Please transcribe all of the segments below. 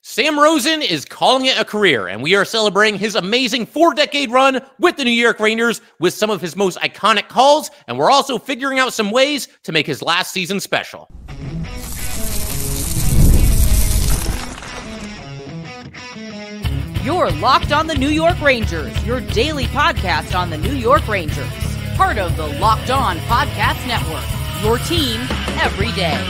Sam Rosen is calling it a career, and we are celebrating his amazing 4-decade run with the New York Rangers with some of his most iconic calls, and we're also figuring out some ways to make his last season special. You're Locked on the New York Rangers, your daily podcast on the New York Rangers. Part of the Locked On Podcast Network, your team every day.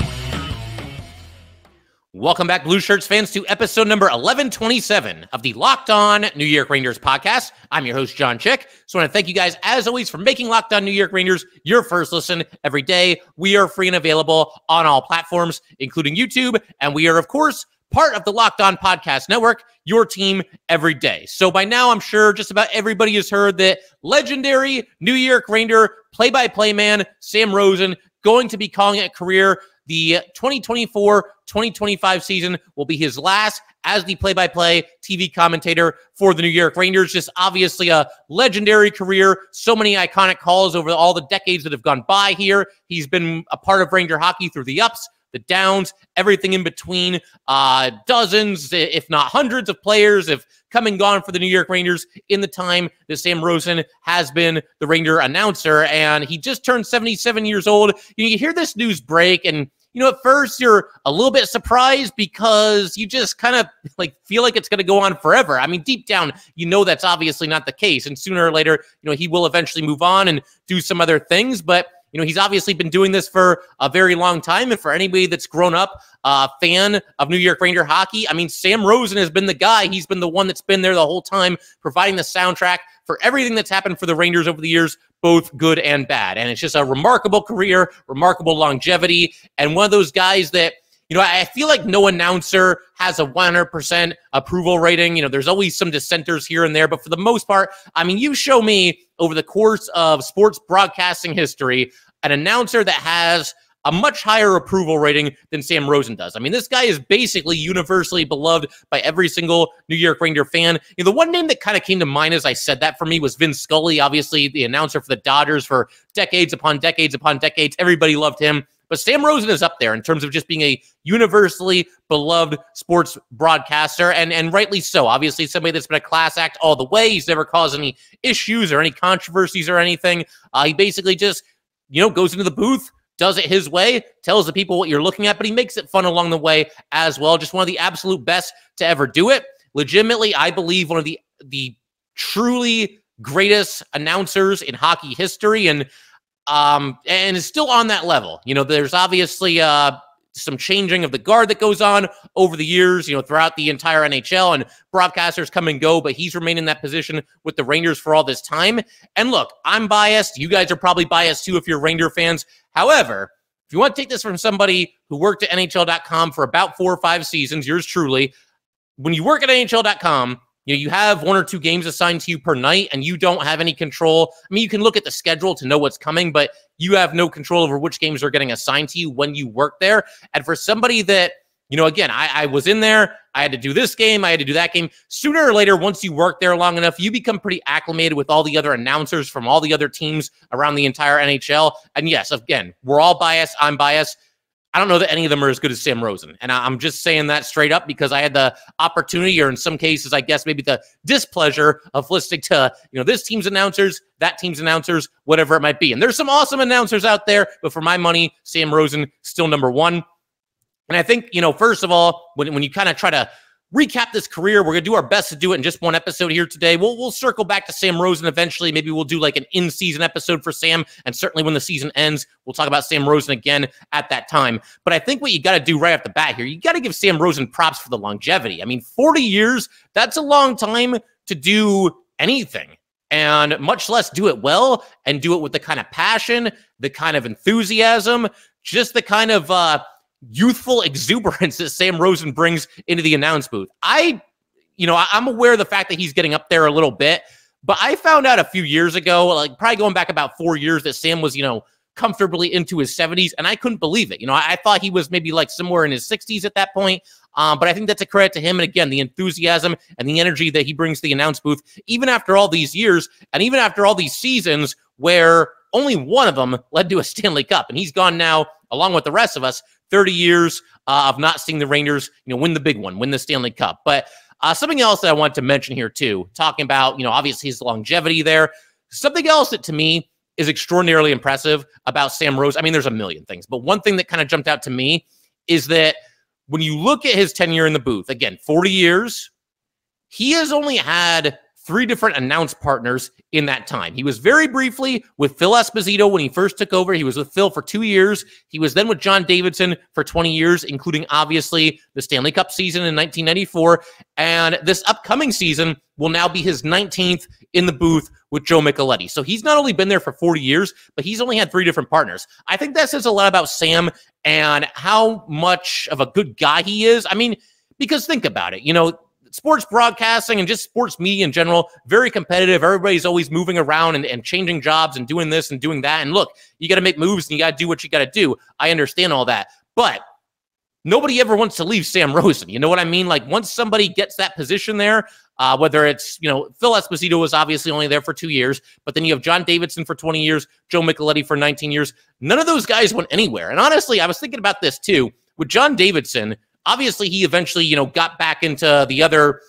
Welcome back, Blueshirts fans, to episode number 1127 of the Locked On New York Rangers podcast. I'm your host, John Chick. So I want to thank you guys, as always, for making Locked On New York Rangers your first listen every day. We are free and available on all platforms, including YouTube, and we are, of course, part of the Locked On Podcast Network, your team every day. So by now, I'm sure just about everybody has heard that legendary New York Ranger play-by-play man Sam Rosen going to be calling it a career. The 2024-2025 season will be his last as the play-by-play TV commentator for the New York Rangers. Just obviously a legendary career. So many iconic calls over all the decades that have gone by here. He's been a part of Ranger hockey through the ups, the downs, everything in between. Dozens, if not hundreds of players have come and gone for the New York Rangers in the time that Sam Rosen has been the Ranger announcer. And he just turned 77 years old. You hear this news break, and at first you're a little bit surprised because you just kind of feel like it's going to go on forever. I mean, deep down, that's obviously not the case. And sooner or later, he will eventually move on and do some other things. But he's obviously been doing this for a very long time. And for anybody that's grown up fan of New York Ranger hockey, I mean, Sam Rosen has been the guy. He's been the one that's been there the whole time, providing the soundtrack for everything that's happened for the Rangers over the years, both good and bad. And it's just a remarkable career, remarkable longevity, and one of those guys that, I feel like no announcer has a 100% approval rating. There's always some dissenters here and there, but for the most part, I mean, you show me over the course of sports broadcasting history an announcer that has a much higher approval rating than Sam Rosen does. I mean, this guy is basically universally beloved by every single New York Ranger fan. The one name that kind of came to mind as I said that for me was Vin Scully, obviously the announcer for the Dodgers for decades upon decades upon decades. Everybody loved him. But Sam Rosen is up there in terms of just being a universally beloved sports broadcaster, and rightly so. Obviously, somebody that's been a class act all the way. He's never caused any issues or any controversies or anything. He basically just, goes into the booth, does it his way, tells the people what you're looking at, but he makes it fun along the way as well. Just one of the absolute best to ever do it. Legitimately, I believe one of the truly greatest announcers in hockey history, and is still on that level. There's obviously some changing of the guard that goes on over the years, throughout the entire NHL, and broadcasters come and go, but he's remained in that position with the Rangers for all this time. And look, I'm biased. You guys are probably biased too if you're Ranger fans. However, if you want to take this from somebody who worked at NHL.com for about 4 or 5 seasons, yours truly, when you work at NHL.com, you have 1 or 2 games assigned to you per night, and you don't have any control. I mean, you can look at the schedule to know what's coming, but you have no control over which games are getting assigned to you when you work there. And for somebody that, again, I was in there, I had to do this game, I had to do that game. Sooner or later, once you work there long enough, you become pretty acclimated with all the other announcers from all the other teams around the entire NHL. And yes, again, we're all biased. I'm biased. I don't know that any of them are as good as Sam Rosen. And I'm just saying that straight up because I had the opportunity, or in some cases, I guess maybe the displeasure of listening to, this team's announcers, that team's announcers, whatever it might be. And there's some awesome announcers out there, but for my money, Sam Rosen still number one. And I think, first of all, when you kind of try to recap this career, we're going to do our best to do it in just one episode here today. We'll circle back to Sam Rosen eventually. Maybe we'll do like an in-season episode for Sam, and certainly when the season ends, we'll talk about Sam Rosen again at that time. But I think what you got to do right off the bat here, you got to give Sam Rosen props for the longevity. I mean, 40 years, that's a long time to do anything, and much less do it well and do it with the kind of passion, the kind of enthusiasm, just the kind of youthful exuberance that Sam Rosen brings into the announce booth. I'm aware of the fact that he's getting up there a little bit, but I found out a few years ago, probably going back about 4 years, that Sam was, comfortably into his 70s, and I couldn't believe it. I thought he was maybe somewhere in his 60s at that point, but I think that's a credit to him, and again, the enthusiasm and the energy that he brings to the announce booth, even after all these years, and even after all these seasons where only one of them led to a Stanley Cup, and he's gone now, along with the rest of us, 30 years of not seeing the Rangers, win the big one, win the Stanley Cup. But something else that I want to mention here too, talking about, obviously his longevity there. Something else that to me is extraordinarily impressive about Sam Rosen. I mean, there's a million things, but one thing that kind of jumped out to me is that when you look at his tenure in the booth, again, 40 years, he has only had 3 different announced partners in that time. He was very briefly with Phil Esposito when he first took over. He was with Phil for 2 years. He was then with John Davidson for 20 years, including obviously the Stanley Cup season in 1994. And this upcoming season will now be his 19th in the booth with Joe Micheletti. So he's not only been there for 40 years, but he's only had 3 different partners. I think that says a lot about Sam and how much of a good guy he is. I mean, because think about it, sports broadcasting and just sports media in general, very competitive. Everybody's always moving around and changing jobs and doing this and doing that. And look, you got to make moves and you got to do what you got to do. I understand all that. But nobody ever wants to leave Sam Rosen. You know what I mean? Like once somebody gets that position there, whether it's, Phil Esposito was obviously only there for 2 years, but then you have John Davidson for 20 years, Joe Micheletti for 19 years. None of those guys went anywhere. And honestly, I was thinking about this too. With John Davidson, obviously, he eventually, got back into the other,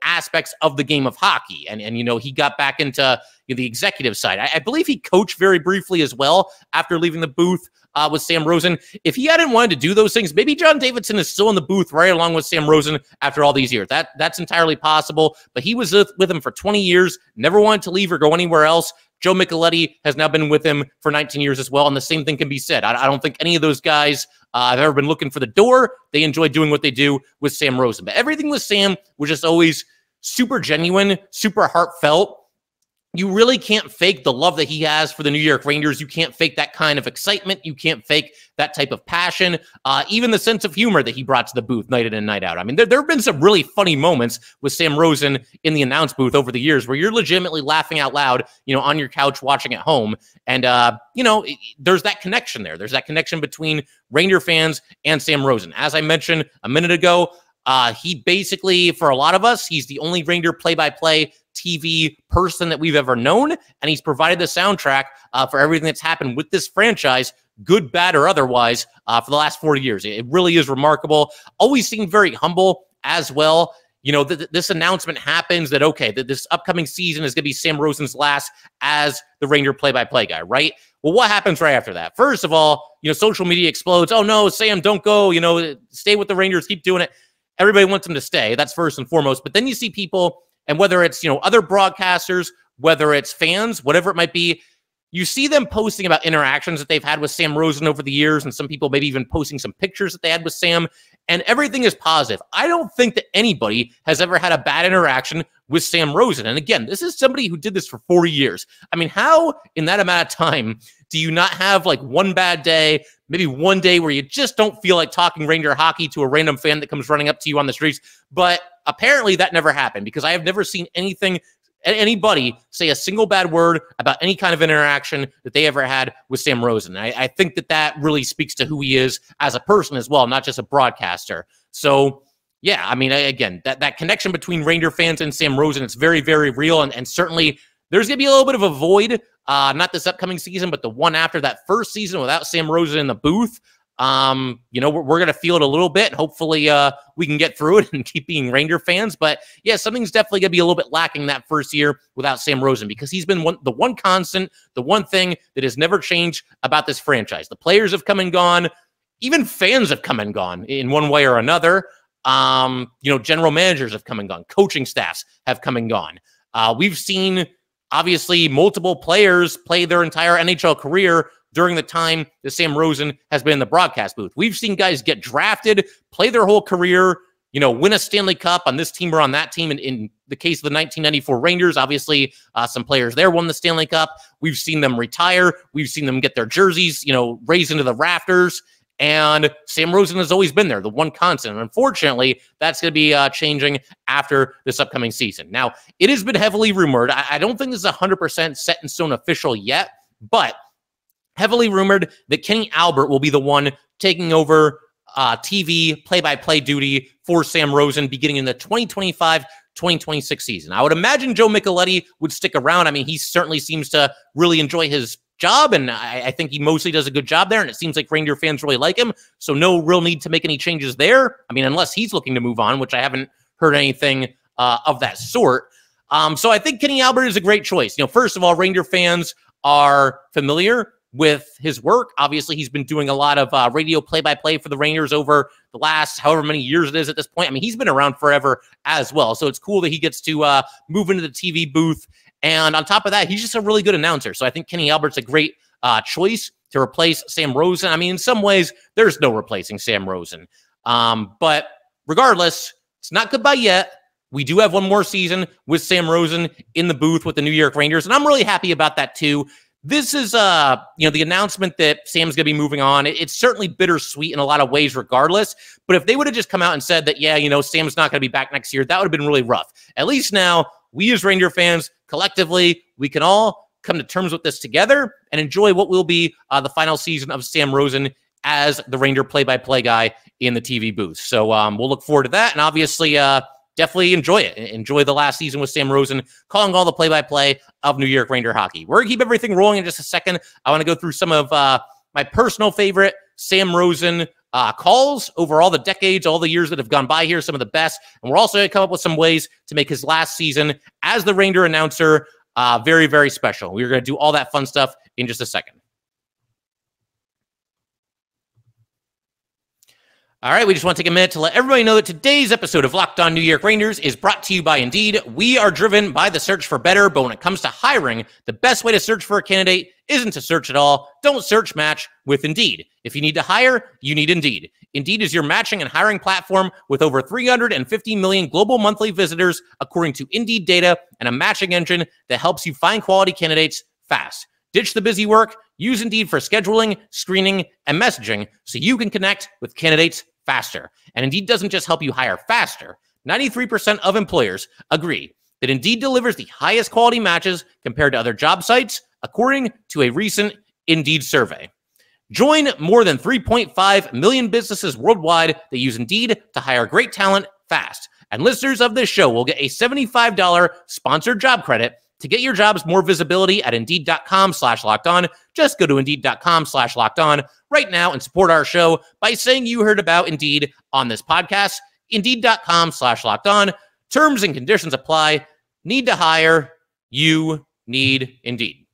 aspects of the game of hockey. And he got back into the executive side. I believe he coached very briefly as well after leaving the booth with Sam Rosen. If he hadn't wanted to do those things, maybe John Davidson is still in the booth right along with Sam Rosen after all these years. That's entirely possible. But he was with him for 20 years, never wanted to leave or go anywhere else. Joe Micheletti has now been with him for 19 years as well, and the same thing can be said. I don't think any of those guys have ever been looking for the door. They enjoy doing what they do with Sam Rosen. But everything with Sam was just always super genuine, super heartfelt. You really can't fake the love that he has for the New York Rangers. You can't fake that kind of excitement. You can't fake that type of passion, even the sense of humor that he brought to the booth night in and night out. I mean, there have been some really funny moments with Sam Rosen in the announce booth over the years where you're legitimately laughing out loud, on your couch watching at home. And, there's that connection there. There's that connection between Ranger fans and Sam Rosen. As I mentioned a minute ago, he basically, for a lot of us, he's the only Ranger play-by-play TV person that we've ever known, and he's provided the soundtrack for everything that's happened with this franchise, good, bad, or otherwise, for the last 40 years. It really is remarkable. Always seemed very humble as well. This announcement happens that, okay, that this upcoming season is going to be Sam Rosen's last as the Ranger play-by-play guy, right? Well, what happens right after that? First of all, social media explodes. Oh, no, Sam, don't go. Stay with the Rangers. Keep doing it. Everybody wants him to stay. That's first and foremost. But then you see people, and whether it's, other broadcasters, whether it's fans, whatever it might be, you see them posting about interactions that they've had with Sam Rosen over the years, and some people maybe even posting some pictures that they had with Sam, and everything is positive. I don't think that anybody has ever had a bad interaction with Sam Rosen. And again, this is somebody who did this for 40 years. I mean, how in that amount of time do you not have like one bad day, maybe one day where you just don't feel like talking Ranger hockey to a random fan that comes running up to you on the streets? But apparently that never happened, because I have never seen anybody say a single bad word about any kind of interaction that they ever had with Sam Rosen. I think that really speaks to who he is as a person as well, not just a broadcaster. So yeah, I mean, again, that connection between Ranger fans and Sam Rosen, it's very, very real. And certainly there's going to be a little bit of a void, not this upcoming season, but the one after that first season without Sam Rosen in the booth. We're going to feel it a little bit. Hopefully we can get through it and keep being Ranger fans. But yeah, something's definitely going to be a little bit lacking that first year without Sam Rosen, because he's been the one constant, the one thing that has never changed about this franchise. The players have come and gone. Even fans have come and gone in one way or another. General managers have come and gone. Coaching staffs have come and gone. We've seen, obviously, multiple players play their entire NHL career during the time that Sam Rosen has been in the broadcast booth. We've seen guys get drafted, play their whole career, win a Stanley Cup on this team or on that team. In the case of the 1994 Rangers, obviously, some players there won the Stanley Cup. We've seen them retire. We've seen them get their jerseys, raised into the rafters. And Sam Rosen has always been there, the one constant. And unfortunately, that's going to be changing after this upcoming season. Now, it has been heavily rumored. I don't think this is 100% set in stone official yet, but heavily rumored that Kenny Albert will be the one taking over TV play-by-play duty for Sam Rosen beginning in the 2025-2026 season. I would imagine Joe Micheletti would stick around. I mean, he certainly seems to really enjoy his job, and I think he mostly does a good job there, and it seems like Reindeer fans really like him, so no real need to make any changes there. I mean, unless he's looking to move on, which I haven't heard anything of that sort. So I think Kenny Albert is a great choice. First of all, Reindeer fans are familiar with his work. Obviously, he's been doing a lot of radio play-by-play for the Rangers over the last however many years it is at this point. I mean, he's been around forever as well. So it's cool that he gets to move into the TV booth. And on top of that, he's just a really good announcer. So I think Kenny Albert's a great choice to replace Sam Rosen. I mean, in some ways, there's no replacing Sam Rosen. But regardless, it's not goodbye yet. We do have one more season with Sam Rosen in the booth with the New York Rangers, and I'm really happy about that too. This is, the announcement that Sam's going to be moving on. It's certainly bittersweet in a lot of ways regardless, but if they would have just come out and said that, yeah, Sam's not going to be back next year, that would have been really rough. At least now, we as Reindeer fans, collectively, we can all come to terms with this together and enjoy what will be the final season of Sam Rosen as the Reindeer play-by-play guy in the TV booth. So we'll look forward to that, and obviously definitely enjoy it. Enjoy the last season with Sam Rosen calling all the play-by-play of New York Ranger hockey. We're going to keep everything rolling in just a second. I want to go through some of my personal favorite Sam Rosen calls over all the decades, all the years that have gone by here, some of the best. And we're also going to come up with some ways to make his last season as the Ranger announcer very, very special. We're going to do all that fun stuff in just a second. All right, we just want to take a minute to let everybody know that today's episode of Locked On New York Rangers is brought to you by Indeed. We are driven by the search for better, but when it comes to hiring, the best way to search for a candidate isn't to search at all. Don't search, match with Indeed. If you need to hire, you need Indeed. Indeed is your matching and hiring platform with over 350 million global monthly visitors, according to Indeed data, and a matching engine that helps you find quality candidates fast. Ditch the busy work. Use Indeed for scheduling, screening, and messaging so you can connect with candidates faster. And Indeed doesn't just help you hire faster. 93% of employers agree that Indeed delivers the highest quality matches compared to other job sites, according to a recent Indeed survey. Join more than 3.5 million businesses worldwide that use Indeed to hire great talent fast. And listeners of this show will get a $75 sponsored job credit to get your jobs more visibility at Indeed.com/lockedon. Just go to Indeed.com/lockedon right now and support our show by saying you heard about Indeed on this podcast. Indeed.com/lockedon. Terms and conditions apply. Need to hire? You need Indeed.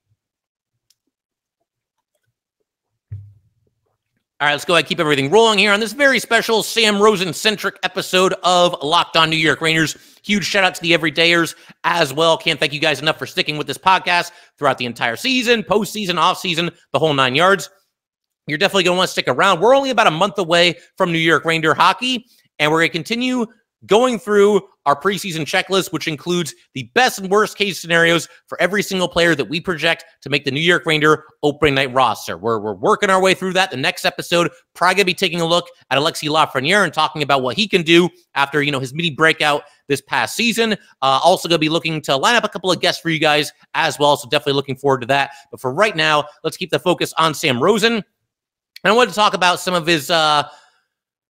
All right, let's go ahead and keep everything rolling here on this very special Sam Rosen-centric episode of Locked On New York Rangers. Huge shout-out to the everydayers as well. Can't thank you guys enough for sticking with this podcast throughout the entire season, postseason, offseason, the whole 9 yards. You're definitely going to want to stick around. We're only about a month away from New York Ranger hockey, and we're going to continue going through our preseason checklist, which includes the best and worst case scenarios for every single player that we project to make the New York Ranger opening night roster. We're working our way through that. The next episode, probably going to be taking a look at Alexis Lafreniere and talking about what he can do after, his mini breakout this past season. Also going to be looking to line up a couple of guests for you guys as well, so definitely looking forward to that. But for right now, let's keep the focus on Sam Rosen. And I wanted to talk about some of his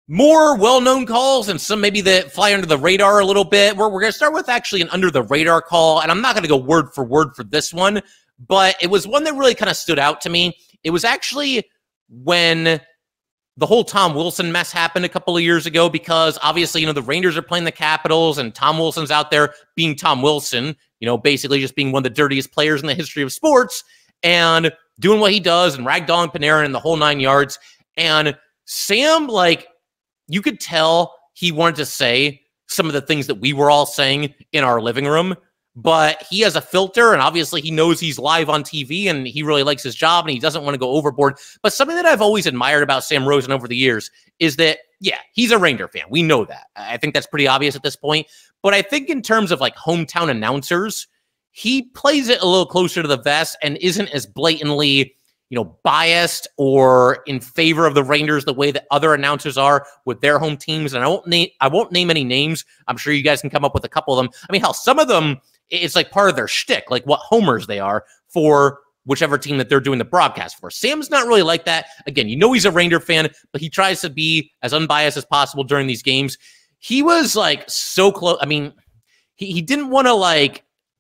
more well-known calls and some maybe that fly under the radar a little bit. We're going to start with actually an under-the-radar call, and I'm not going to go word for word for this one, but it was one that really kind of stood out to me. It was actually when the whole Tom Wilson mess happened a couple of years ago, because obviously, the Rangers are playing the Capitals, and Tom Wilson's out there being Tom Wilson, basically just being one of the dirtiest players in the history of sports and doing what he does and ragdolling Panarin and the whole 9 yards. And Sam, you could tell he wanted to say some of the things that we were all saying in our living room, but he has a filter, and obviously he knows he's live on TV and he really likes his job and he doesn't want to go overboard. But something that I've always admired about Sam Rosen over the years is that, yeah, he's a Ranger fan. We know that. I think that's pretty obvious at this point. But I think in terms of hometown announcers, he plays it a little closer to the vest and isn't as blatantly biased or in favor of the Rangers the way that other announcers are with their home teams. And I won't name any names. I'm sure you guys can come up with a couple of them. I mean, hell, some of them, it's part of their shtick, what homers they are for whichever team that they're doing the broadcast for. Sam's not really like that. Again, he's a Ranger fan, but he tries to be as unbiased as possible during these games. He was so close. I mean, he didn't want to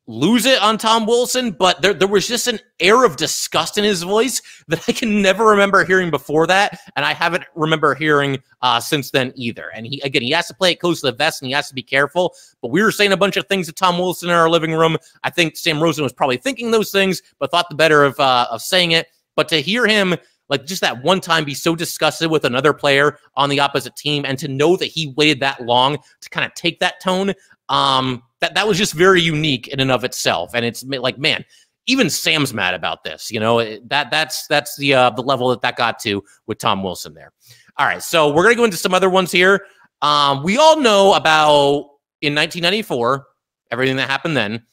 lose it on Tom Wilson, but there was just an air of disgust in his voice that I can never remember hearing before that, and I haven't remember hearing since then either. And he has to play it close to the vest, and he has to be careful. But we were saying a bunch of things to Tom Wilson in our living room. I think Sam Rosen was probably thinking those things, but thought the better of saying it. But to hear him, like, just that one time be so disgusted with another player on the opposite team, and to know that he waited that long to kind of take that tone, that was just very unique in and of itself. And it's like, man, even Sam's mad about this. You know, that's the level that got to with Tom Wilson there. All right, so we're gonna go into some other ones here. We all know about in 1994 everything that happened then.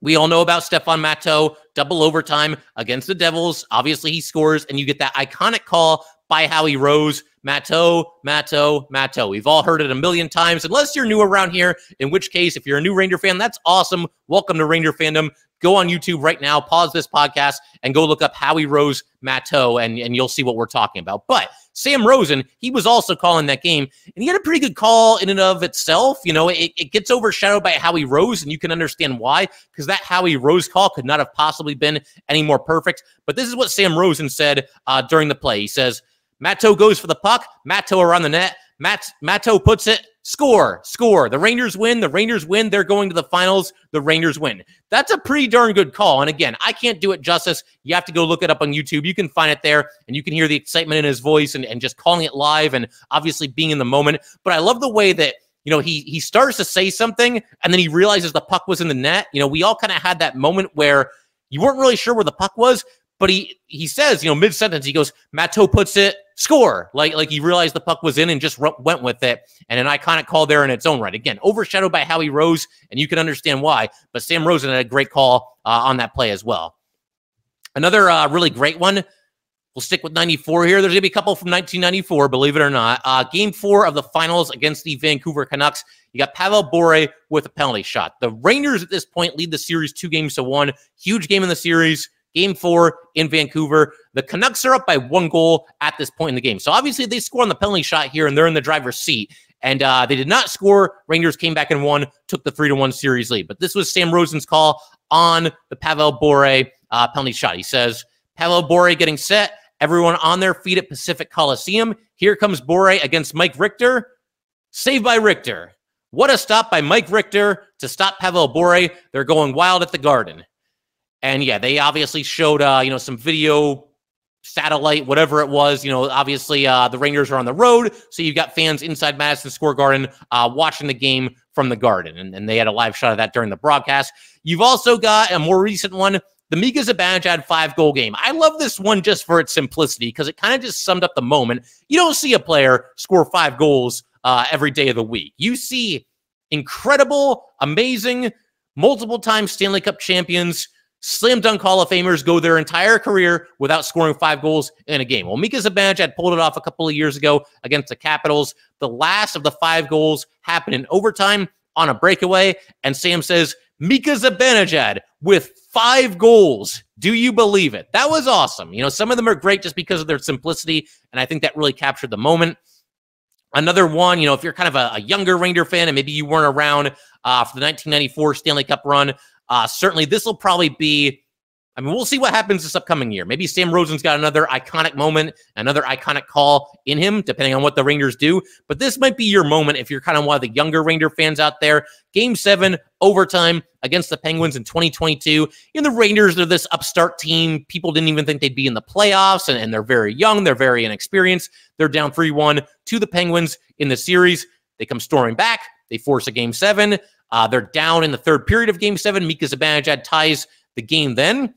We all know about Stephon Matteau, double overtime against the Devils. Obviously, he scores, and you get that iconic call by Howie Rose. Matteau, Matteau, Matteau. We've all heard it a million times, unless you're new around here, in which case, if you're a new Ranger fan, that's awesome. Welcome to Ranger fandom. Go on YouTube right now, pause this podcast, and go look up Howie Rose Matteau, and you'll see what we're talking about. But Sam Rosen, he was also calling that game, and he had a pretty good call in and of itself. You know, it gets overshadowed by Howie Rose, and you can understand why, because that Howie Rose call could not have possibly been any more perfect. But this is what Sam Rosen said during the play. He says, Matteau goes for the puck, Matteau around the net, Matteau puts it, score. The Rangers win, they're going to the finals, the Rangers win. That's a pretty darn good call. And again, I can't do it justice. You have to go look it up on YouTube. You can find it there, and you can hear the excitement in his voice and just calling it live and obviously being in the moment. But I love the way that, you know, he starts to say something, and then he realizes the puck was in the net. You know, we all kind of had that moment where you weren't really sure where the puck was, but he says, you know, mid-sentence, he goes, Matteau puts it, score. Like he realized the puck was in and just went with it. And an iconic call there in its own right. Again, overshadowed by Howie Rose, and you can understand why. But Sam Rosen had a great call on that play as well. Another really great one. We'll stick with 94 here. There's going to be a couple from 1994, believe it or not. Game 4 of the finals against the Vancouver Canucks. You got Pavel Bure with a penalty shot. The Rangers at this point lead the series 2-1. Huge game in the series. Game 4 in Vancouver. The Canucks are up by 1 goal at this point in the game. So obviously they score on the penalty shot here, and they're in the driver's seat. And they did not score. Rangers came back and won, took the 3-1 series lead. But this was Sam Rosen's call on the Pavel Bure penalty shot. He says, Pavel Bure getting set. Everyone on their feet at Pacific Coliseum. Here comes Bure against Mike Richter. Saved by Richter. What a stop by Mike Richter to stop Pavel Bure. They're going wild at the Garden. And yeah, they obviously showed, you know, some video, satellite, whatever it was. You know, obviously the Rangers are on the road, so you've got fans inside Madison Square Garden watching the game from the Garden. And they had a live shot of that during the broadcast. You've also got a more recent one, the Mika Zibanejad 5-goal game. I love this one just for its simplicity, because it kind of just summed up the moment. You don't see a player score 5 goals every day of the week. You see incredible, amazing, multiple-time Stanley Cup champions, slam dunk Hall of Famers go their entire career without scoring 5 goals in a game. Well, Mika Zibanejad pulled it off a couple of years ago against the Capitals. The last of the 5 goals happened in overtime on a breakaway, and Sam says, Mika Zibanejad with 5 goals. Do you believe it? That was awesome. You know, some of them are great just because of their simplicity, and I think that really captured the moment. Another one, you know, if you're kind of a younger Ranger fan and maybe you weren't around for the 1994 Stanley Cup run, certainly this will probably be, I mean, we'll see what happens this upcoming year. Maybe Sam Rosen's got another iconic moment, another iconic call in him, depending on what the Rangers do. But this might be your moment if you're kind of one of the younger Ranger fans out there. Game 7, overtime against the Penguins in 2022. And the Rangers are this upstart team. People didn't even think they'd be in the playoffs, and they're very young. They're very inexperienced. They're down 3-1 to the Penguins in the series. They come storming back. They force a Game 7. They're down in the 3rd period of Game 7. Mika Zibanejad ties the game then.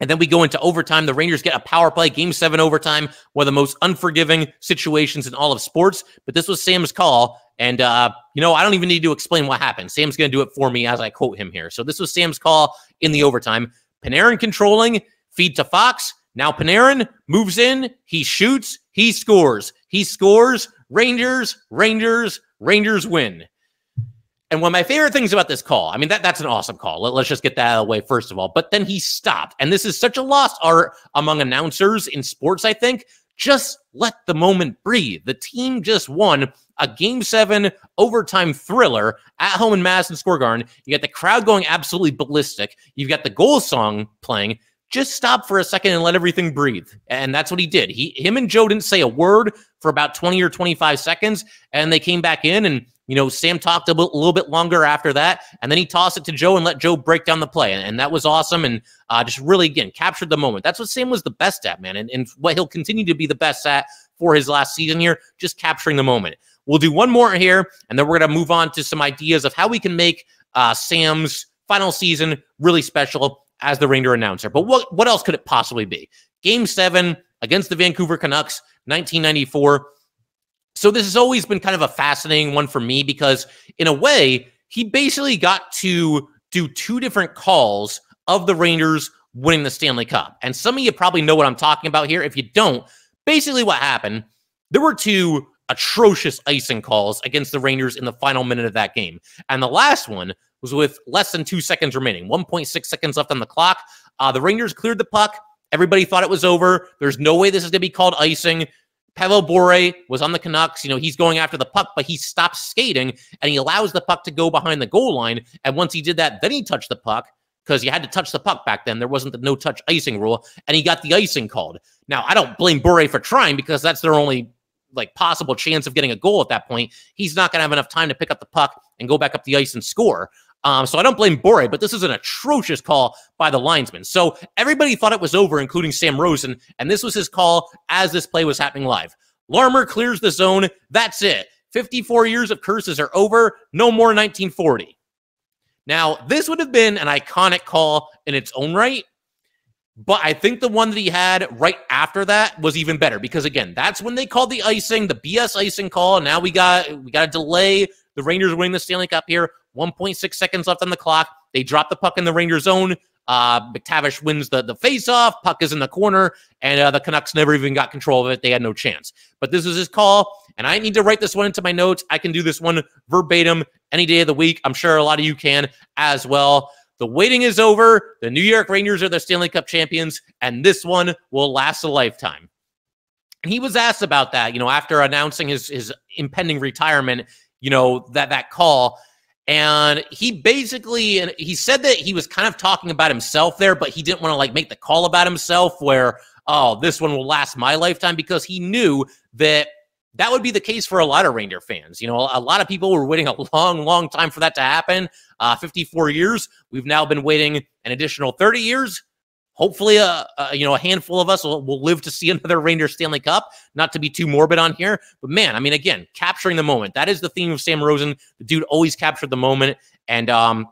And then we go into overtime. The Rangers get a power play, Game 7 overtime, one of the most unforgiving situations in all of sports. But this was Sam's call. And, you know, I don't even need to explain what happened. Sam's going to do it for me as I quote him here. So this was Sam's call in the overtime. Panarin controlling, feed to Fox. Now Panarin moves in. He shoots. He scores. He scores. Rangers win. And one of my favorite things about this call, I mean, that's an awesome call. Let's just get that out of the way, first of all. But then he stopped. And this is such a lost art among announcers in sports, I think. Just let the moment breathe. The team just won a Game 7 overtime thriller at home in Madison Square Garden. You got the crowd going absolutely ballistic. You've got the goal song playing. Just stop for a second and let everything breathe. And that's what he did. Him and Joe didn't say a word for about 20 or 25 seconds, and they came back in, and Sam talked a little bit longer after that, and then he tossed it to Joe and let Joe break down the play, and that was awesome, and just really, again, captured the moment. That's what Sam was the best at, man, and what he'll continue to be the best at for his last season here, just capturing the moment. We'll do one more here, and then we're going to move on to some ideas of how we can make Sam's final season really special as the Ranger announcer. But what else could it possibly be? Game 7 against the Vancouver Canucks, 1994. So this has always been kind of a fascinating one for me because, in a way, he basically got to do two different calls of the Rangers winning the Stanley Cup. And some of you probably know what I'm talking about here. If you don't, basically what happened, there were two atrocious icing calls against the Rangers in the final minute of that game. And the last one was with less than 2 seconds remaining, 1.6 seconds left on the clock. The Rangers cleared the puck. Everybody thought it was over. There's no way this is going to be called icing. Pavel Bure was on the Canucks. He's going after the puck, but he stops skating, and he allows the puck to go behind the goal line. And once he did that, then he touched the puck, because you had to touch the puck back then. There wasn't the no-touch icing rule, and he got the icing called. Now, I don't blame Bure for trying, because that's their only possible chance of getting a goal at that point. He's not going to have enough time to pick up the puck and go back up the ice and score. So I don't blame Bure, but this is an atrocious call by the linesman. So everybody thought it was over, including Sam Rosen, and this was his call as this play was happening live. Larmer clears the zone. That's it. 54 years of curses are over. No more 1940. Now, this would have been an iconic call in its own right, but I think the one that he had right after that was even better, because, again, that's when they called the icing, the BS icing call. Now we got to delay the Rangers winning the Stanley Cup here. 1.6 seconds left on the clock. They drop the puck in the Rangers zone. McTavish wins the face-off. Puck is in the corner, and the Canucks never even got control of it. They had no chance. But this was his call, and I need to write this one into my notes. I can do this one verbatim any day of the week. I'm sure a lot of you can as well. The waiting is over. The New York Rangers are the Stanley Cup champions, and this one will last a lifetime. And he was asked about that, after announcing his impending retirement, that call. And he said that he was kind of talking about himself there, but he didn't want to make the call about himself where, oh, this one will last my lifetime, because he knew that would be the case for a lot of Ranger fans. A lot of people were waiting a long, long time for that to happen. 54 years. We've now been waiting an additional 30 years. Hopefully, a handful of us will live to see another Rangers Stanley Cup. Not to be too morbid on here, but man, again, capturing the moment. That is the theme of Sam Rosen. The dude always captured the moment, and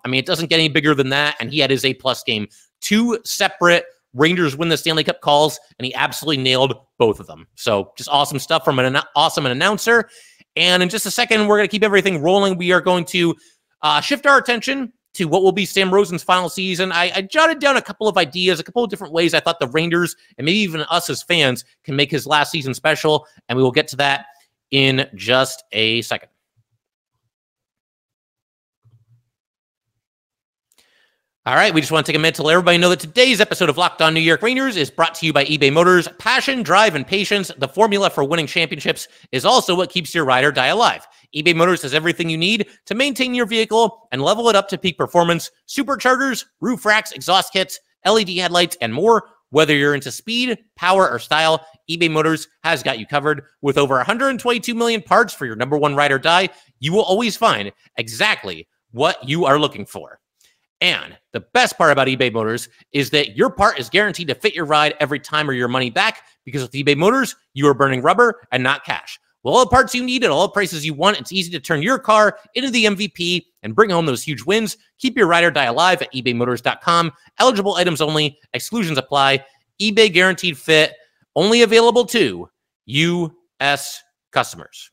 it doesn't get any bigger than that. And he had his A+ game. 2 separate Rangers win the Stanley Cup calls, and he absolutely nailed both of them. So just awesome stuff from an awesome announcer. And in just a second, we're going to keep everything rolling. We are going to shift our attention to what will be Sam Rosen's final season. I jotted down a couple of ideas, a couple of different ways I thought the Rangers, and maybe even us as fans, can make his last season special, and we will get to that in just a second. All right, we just want to take a minute to let everybody know that today's episode of Locked On New York Rangers is brought to you by eBay Motors. Passion, drive, and patience, the formula for winning championships, is also what keeps your ride or die alive. eBay Motors has everything you need to maintain your vehicle and level it up to peak performance. Superchargers, roof racks, exhaust kits, LED headlights, and more. Whether you're into speed, power, or style, eBay Motors has got you covered. With over 122 million parts for your number one ride or die, you will always find exactly what you are looking for. And the best part about eBay Motors is that your part is guaranteed to fit your ride every time or your money back, because with eBay Motors, you are burning rubber and not cash. With all the parts you need at all the prices you want, it's easy to turn your car into the MVP and bring home those huge wins. Keep your ride or die alive at ebaymotors.com. Eligible items only. Exclusions apply. eBay guaranteed fit. Only available to U.S. customers.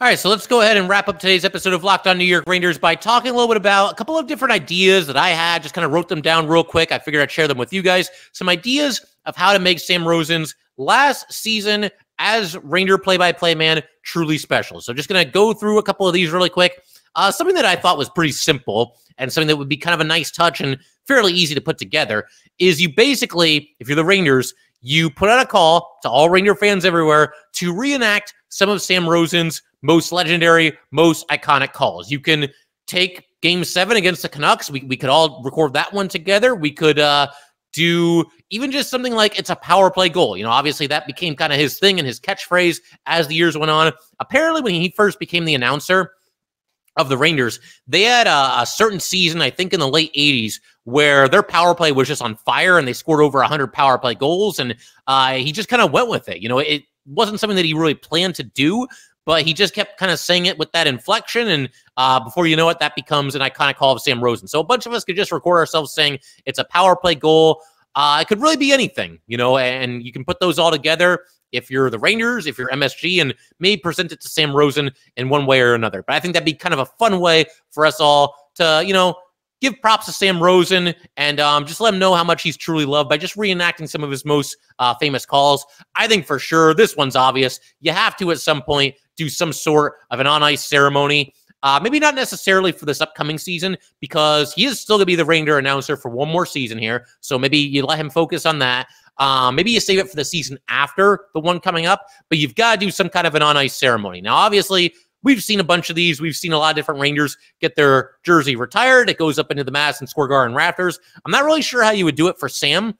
All right, so let's go ahead and wrap up today's episode of Locked On New York Rangers by talking a little bit about a couple of different ideas that I had. Just kind of wrote them down real quick. I figured I'd share them with you guys. Some ideas of how to make Sam Rosen's last season as Ranger play-by-play man truly special. So just going to go through a couple of these really quick. Something that I thought was pretty simple and something that would be kind of a nice touch and fairly easy to put together is you basically, if you're the Rangers, you put out a call to all Ranger fans everywhere to reenact some of Sam Rosen's most legendary, most iconic calls. You can take Game 7 against the Canucks. We could all record that one together. We could do even just something like it's a power play goal. Obviously that became kind of his thing and his catchphrase as the years went on. Apparently, when he first became the announcer of the Rangers, they had a certain season, I think in the late 80s, where their power play was just on fire and they scored over 100 power play goals. And he just kind of went with it. It wasn't something that he really planned to do, but he just kept kind of saying it with that inflection. And before you know it, that becomes an iconic call of Sam Rosen. So a bunch of us could just record ourselves saying it's a power play goal. It could really be anything, and you can put those all together if you're the Rangers, if you're MSG, and maybe present it to Sam Rosen in one way or another. But I think that'd be kind of a fun way for us all to, give props to Sam Rosen and just let him know how much he's truly loved by just reenacting some of his most famous calls. I think for sure, this one's obvious. You have to, at some point, do some sort of an on-ice ceremony. Maybe not necessarily for this upcoming season, because he is still going to be the Ranger announcer for one more season here. So maybe you let him focus on that. Maybe you save it for the season after the one coming up, but you've got to do some kind of an on-ice ceremony. Now, obviously, we've seen a bunch of these. We've seen a lot of different Rangers get their jersey retired. It goes up into the Madison Square Garden rafters. I'm not really sure how you would do it for Sam.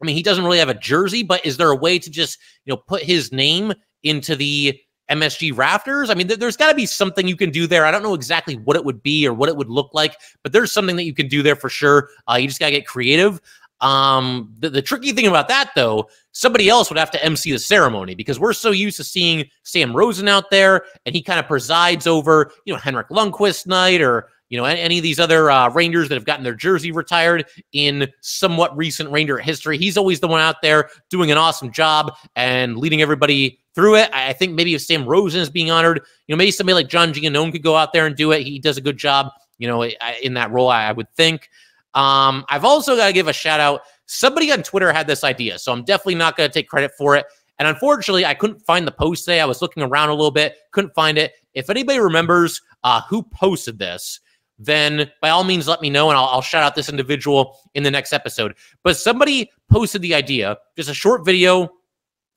I mean, he doesn't really have a jersey, but is there a way to just, put his name into the MSG rafters? I mean, there's got to be something you can do there. I don't know exactly what it would be or what it would look like, but there's something that you can do there for sure. You just got to get creative. The tricky thing about that, though, somebody else would have to MC the ceremony, because we're so used to seeing Sam Rosen out there, and he kind of presides over, Henrik Lundqvist night, or, any of these other Rangers that have gotten their jersey retired in somewhat recent Ranger history. He's always the one out there doing an awesome job and leading everybody through it. I think maybe if Sam Rosen is being honored, maybe somebody like John Giannone could go out there and do it. He does a good job, in that role, I would think. I've also got to give a shout out. Somebody on Twitter had this idea, so I'm definitely not going to take credit for it. And unfortunately, I couldn't find the post today. I was looking around a little bit, couldn't find it. If anybody remembers who posted this, then by all means, let me know, and I'll shout out this individual in the next episode. But somebody posted the idea, just a short video,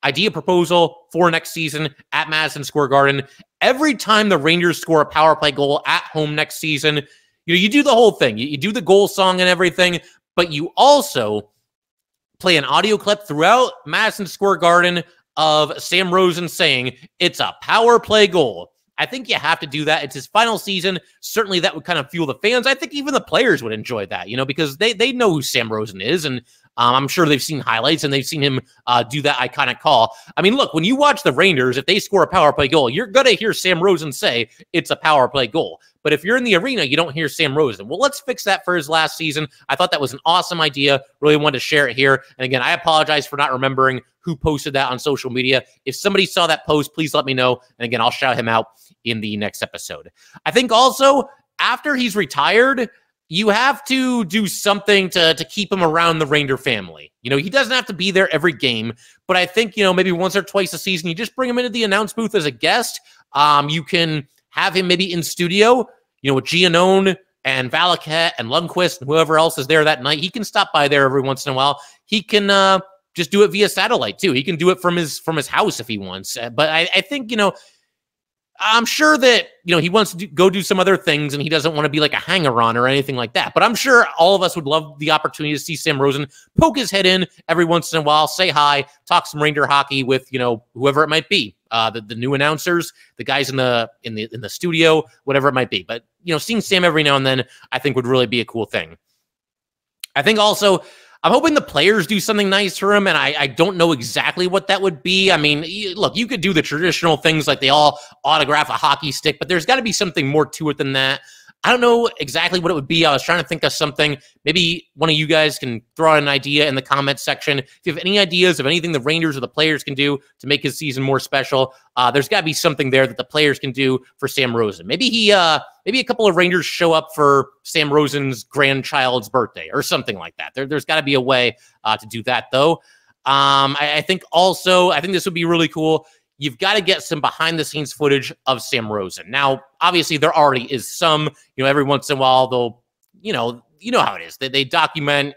idea proposal for next season at Madison Square Garden. Every time the Rangers score a power play goal at home next season, you do the whole thing. You do the goal song and everything, but you also play an audio clip throughout Madison Square Garden of Sam Rosen saying, it's a power play goal. I think you have to do that. It's his final season. Certainly that would kind of fuel the fans. I think even the players would enjoy that, because they know who Sam Rosen is, and I'm sure they've seen highlights and they've seen him do that iconic call. I mean, look, when you watch the Rangers, if they score a power play goal, you're going to hear Sam Rosen say it's a power play goal. But if you're in the arena, you don't hear Sam Rosen. Well, let's fix that for his last season. I thought that was an awesome idea. Really wanted to share it here. And again, I apologize for not remembering who posted that on social media. If somebody saw that post, please let me know. And again, I'll shout him out in the next episode. I think also, after he's retired, you have to do something to keep him around the Ranger family. He doesn't have to be there every game, but I think, maybe once or twice a season, you just bring him into the announce booth as a guest. You can have him maybe in studio, with Giannone and Valaket and Lundqvist and whoever else is there that night. He can stop by there every once in a while. He can just do it via satellite too. He can do it from his house if he wants. But I think, I'm sure that, he wants to go do some other things and he doesn't want to be like a hanger-on or anything like that. But I'm sure all of us would love the opportunity to see Sam Rosen poke his head in every once in a while, say hi, talk some Ranger hockey with, whoever it might be. The new announcers, the guys in the studio, whatever it might be. But, seeing Sam every now and then, I think would really be a cool thing. I think also, I'm hoping the players do something nice for him, and I don't know exactly what that would be. I mean, look, you could do the traditional things like they all autograph a hockey stick, but there's got to be something more to it than that. I don't know exactly what it would be. I was trying to think of something. Maybe one of you guys can throw out an idea in the comments section. If you have any ideas of anything the Rangers or the players can do to make his season more special, there's got to be something there that the players can do for Sam Rosen. Maybe maybe a couple of Rangers show up for Sam Rosen's grandchild's birthday or something like that. There's got to be a way to do that, though. I think this would be really cool. You've got to get some behind-the-scenes footage of Sam Rosen. Now, obviously, there already is some. Every once in a while, they'll, you know how it is. They document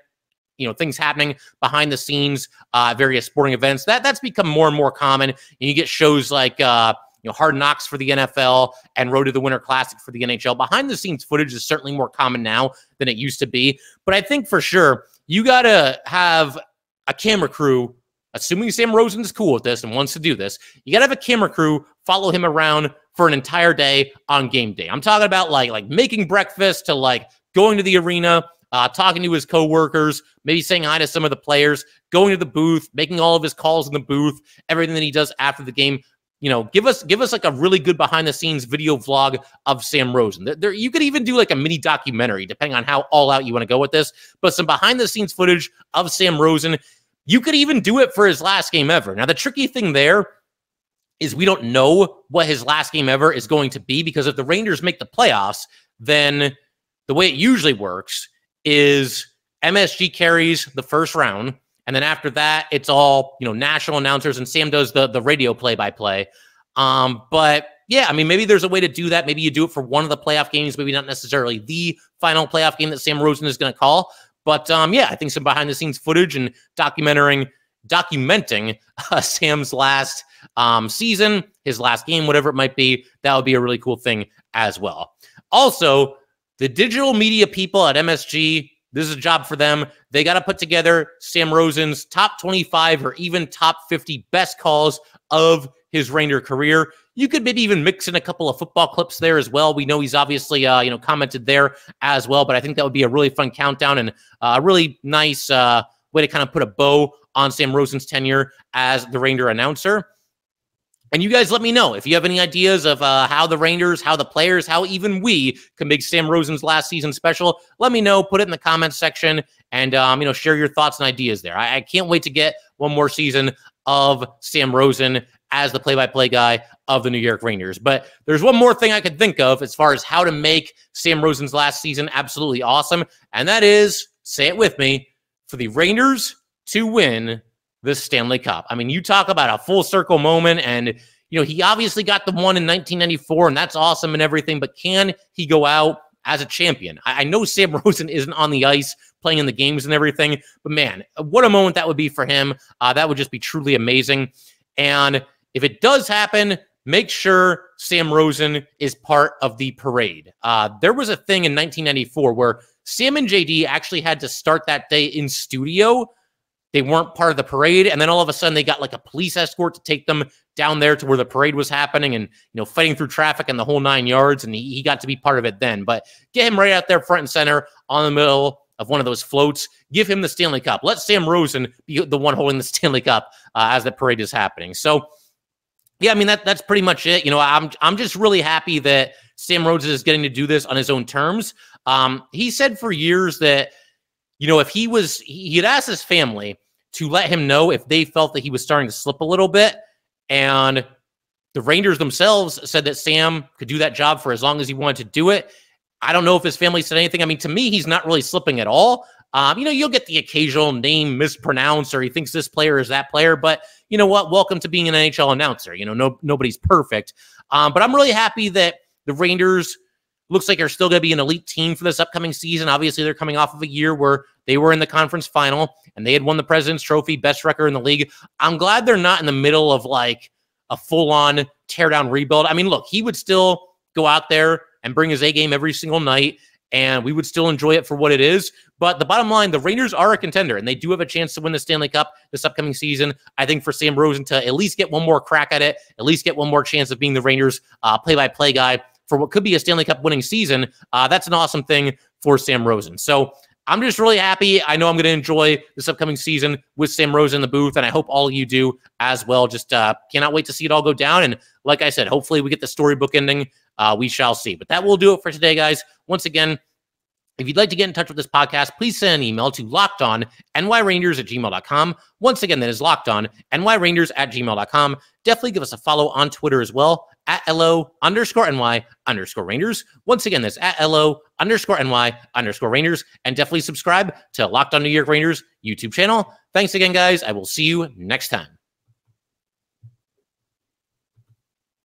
things happening behind the scenes, various sporting events. That's become more and more common. And you get shows like Hard Knocks for the NFL and Road to the Winter Classic for the NHL. Behind the scenes footage is certainly more common now than it used to be. But I think for sure you got to have a camera crew, assuming Sam Rosen is cool with this and wants to do this. You got to have a camera crew follow him around for an entire day on game day. I'm talking about like making breakfast to like going to the arena, talking to his coworkers, maybe saying hi to some of the players, going to the booth, making all of his calls in the booth, everything that he does after the game. Give us like a really good behind the scenes video vlog of Sam Rosen. You could even do like a mini documentary, depending on how all out you want to go with this. But some behind the scenes footage of Sam Rosen. You could even do it for his last game ever. Now, the tricky thing there is we don't know what his last game ever is going to be, because if the Rangers make the playoffs, then the way it usually works is MSG carries the first round. And then after that, it's all, national announcers, and Sam does the radio play-by-play. But yeah, I mean, maybe there's a way to do that. Maybe you do it for one of the playoff games, maybe not necessarily the final playoff game that Sam Rosen is going to call. But yeah, I think some behind-the-scenes footage and documenting Sam's last season, his last game, whatever it might be, that would be a really cool thing as well. Also, the digital media people at MSG, this is a job for them. They got to put together Sam Rosen's top 25 or even top 50 best calls of his Ranger career. You could maybe even mix in a couple of football clips there as well. We know he's obviously, commented there as well, but I think that would be a really fun countdown and a really nice way to kind of put a bow on Sam Rosen's tenure as the Ranger announcer. And you guys let me know if you have any ideas of how the Rangers, how the players, how even we can make Sam Rosen's last season special. Let me know. Put it in the comments section and, share your thoughts and ideas there. I can't wait to get one more season of Sam Rosen as the play-by-play guy of the New York Rangers. But there's one more thing I could think of as far as how to make Sam Rosen's last season absolutely awesome, and that is, say it with me, for the Rangers to win the Stanley Cup. I mean, you talk about a full circle moment, and he obviously got the one in 1994, and that's awesome and everything, but can he go out as a champion? I know Sam Rosen isn't on the ice playing in the games and everything, but man, what a moment that would be for him. That would just be truly amazing. And if it does happen, make sure Sam Rosen is part of the parade. There was a thing in 1994 where Sam and JD actually had to start that day in studio. They weren't part of the parade, and then all of a sudden they got like a police escort to take them down there to where the parade was happening and, fighting through traffic and the whole 9 yards, and he got to be part of it then. But get him right out there front and center on the middle of one of those floats. Give him the Stanley Cup. Let Sam Rosen be the one holding the Stanley Cup as the parade is happening. So, yeah, I mean, that's pretty much it. I'm just really happy that Sam Rosen is getting to do this on his own terms. He said for years that, if he had asked his family to let him know if they felt that he was starting to slip a little bit. And the Rangers themselves said that Sam could do that job for as long as he wanted to do it. I don't know if his family said anything. I mean, to me, he's not really slipping at all. You'll get the occasional name mispronounced, or he thinks this player is that player. But you know what? Welcome to being an NHL announcer. Nobody's perfect. But I'm really happy that the Rangers looks like they're still going to be an elite team for this upcoming season. Obviously, they're coming off of a year where they were in the conference final and they had won the President's Trophy, best record in the league. I'm glad they're not in the middle of like a full-on tear-down rebuild. I mean, look, he would still go out there and bring his A game every single night, and we would still enjoy it for what it is. But the bottom line, the Rangers are a contender, and they do have a chance to win the Stanley Cup this upcoming season. I think for Sam Rosen to at least get one more crack at it, at least get one more chance of being the Rangers play-by-play guy for what could be a Stanley Cup winning season, that's an awesome thing for Sam Rosen. So I'm just really happy. I know I'm going to enjoy this upcoming season with Sam Rosen in the booth, and I hope all of you do as well. Just cannot wait to see it all go down. And like I said, hopefully we get the storybook ending. We shall see. But that will do it for today, guys. Once again, if you'd like to get in touch with this podcast, please send an email to lockedonnyrangers@gmail.com. Once again, that is lockedonnyrangers@gmail.com. Definitely give us a follow on Twitter as well, @LO_NY_Rangers. Once again, that's @LO_NY_Rangers. And definitely subscribe to Locked On New York Rangers YouTube channel. Thanks again, guys. I will see you next time.